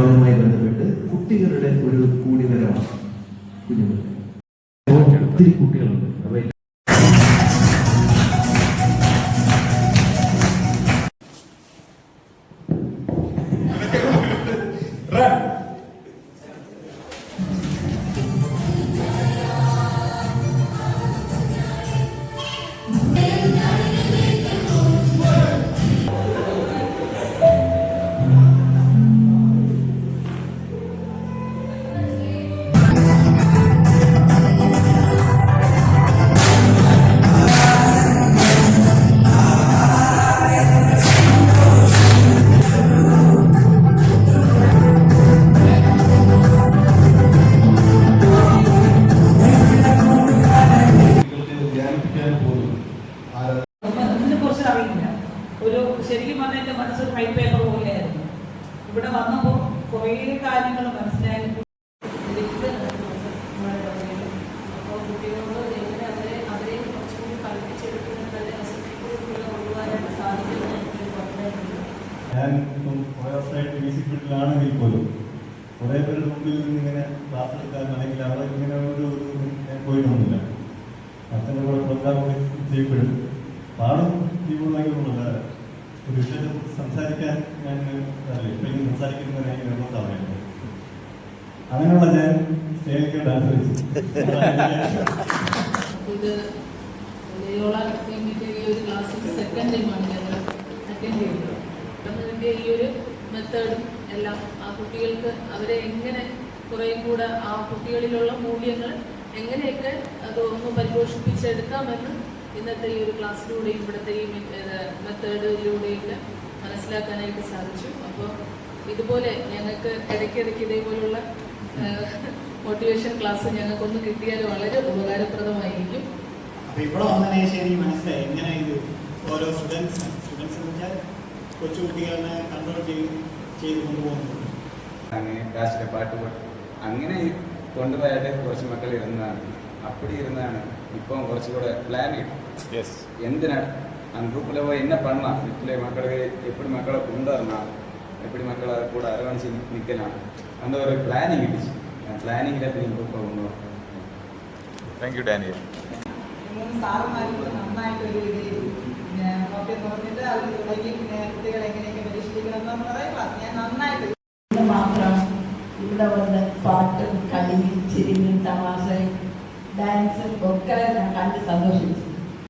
ബന്ധപ്പെട്ട് കുട്ടികളുടെ ഒരു കൂടിവരവാണ് കുഞ്ഞുങ്ങൾ. ഒത്തിരി കുട്ടികളുണ്ട്. അപ്പൊ ഒരു ശരിക്കും പറഞ്ഞാൽ എൻ്റെ മനസ്സൊരു വൈറ്റ് പേപ്പർ പോലെയായിരുന്നു. ഇവിടെ വന്നപ്പോൾ കുറേ കാര്യങ്ങൾ മനസ്സിലായി. അപ്പോൾ കുട്ടികളോട് എങ്ങനെ അവരെ കുറച്ചുകൂടി കളിപ്പിച്ചെടുക്കുന്നതിൻ്റെ റെസിപ്പികളിലൂടെ കൊണ്ടുപോകാനായിട്ട് സാധിക്കുമെന്ന് എനിക്ക് പറഞ്ഞിട്ടുണ്ട്. ഞാൻ ഇപ്പം ഫോറസ്റ്റായിട്ട് വിസിറ്റിലാണെങ്കിൽ പോലും കുറേ പേരുടെ മുമ്പിൽ നിന്ന് ഇങ്ങനെ ക്ലാസ് എടുക്കാൻ അല്ലെങ്കിൽ അവിടെ ഇങ്ങനെ ഒരു ഞാൻ പോയിട്ടൊന്നുമില്ല. അച്ഛൻ്റെ കൂടെ പ്രോഗ്രാമൊക്കെ ചെയ്യപ്പെടും പാടും ചെയ്യുമ്പോഴെങ്കിലുള്ള ഒരു വിഷയത്തെ സംസാരിക്കാൻ ഞാൻ ഇപ്പോഴും സംസാരിക്കുന്ന ഞാൻ സമയമുണ്ട്. അങ്ങനെയുള്ള ഞാൻ സ്റ്റേജിലേക്ക് ഡാൻസ് കളിച്ചു. ഇത് ഈ ഒരു ക്ലാസ്സിൽ സെക്കൻഡ് ടൈമാണ് ഞങ്ങൾ അറ്റൻഡ് ചെയ്യുന്നത്. അതിൻ്റെ ഈ ഒരു മെത്തേഡും എല്ലാം ആ കുട്ടികൾക്ക് അവരെ എങ്ങനെ കുറേ കൂടെ ആ കുട്ടികളിലുള്ള മൂല്യങ്ങൾ എങ്ങനെയൊക്കെ അത് ഒന്ന് പരിപോഷിപ്പിച്ചെടുക്കാമെന്ന് ഇന്നത്തെ ഈ ഒരു ക്ലാസ്സിലൂടെയും ഇവിടുത്തെ ഈ മെത്തേഡിലൂടെയൊക്കെ മനസ്സിലാക്കാനായിട്ട് സാധിച്ചു. അപ്പോൾ ഇതുപോലെ ഞങ്ങൾക്ക് ഇടയ്ക്കിടയ്ക്ക് ഇതേപോലുള്ള മോട്ടിവേഷൻ ക്ലാസ് ഞങ്ങൾക്കൊന്ന് കിട്ടിയാൽ വളരെ ഉപകാരപ്രദമായിരിക്കും. അപ്പോൾ ഇവിടെ വന്നതിന് ശേഷം എനിക്ക് മനസ്സിലായി എങ്ങനെ ഇത് ഓരോ സ്റ്റുഡൻസ് എന്ന് വെച്ചാൽ കൊച്ചു കുട്ടികളെ കൺട്രോൾ ചെയ്ത് കൊണ്ടുപോകുന്നുണ്ട്. അങ്ങനെ ക്ലാസ്സിലെ പാട്ട് അങ്ങനെ കൊണ്ടുപോയാൽ കുറച്ച് മക്കൾ ഇരുന്നതാണ്. அப்படி இருந்தாங்க. இப்போ കുറച്ചുകൂടെ പ്ലാൻ കിട്ടും. എന്തിനാണ് ഗ്രൂപ്പിൽ പോയി എന്നെ பண்ணலாம் വീട്ടിലെ മക്കളെ எப்படி മക്കളെ കൊണ്ടുവരണം எப்படி മക്കളെ കൂടെ அரவணைச்சு நிற்கலாம் அந்த ஒரு பிளானிங் കിട്ടിച്ചു. പ്ലാനിങ്ങിലെ ഗ്രൂപ്പ് കൊണ്ടുപോകുന്നു. Thank you Daniel. സാറന്മാർക്ക് നന്നായിട്ടൊരു പറഞ്ഞിട്ട് അവർ തുടങ്ങി പിന്നെ കുട്ടികളെ എങ്ങനെയൊക്കെ പരിശീലിക്കണം എന്ന് പറയുന്ന ക്ലാസ് ഞാൻ നന്നായിട്ട് മാത്രം ഇവിടെ വന്ന് പാട്ടും കളിയും ചിരിയും തമാശയും ഡാൻസും ഒക്കെ ഞാൻ കണ്ട് സന്തോഷിച്ചു.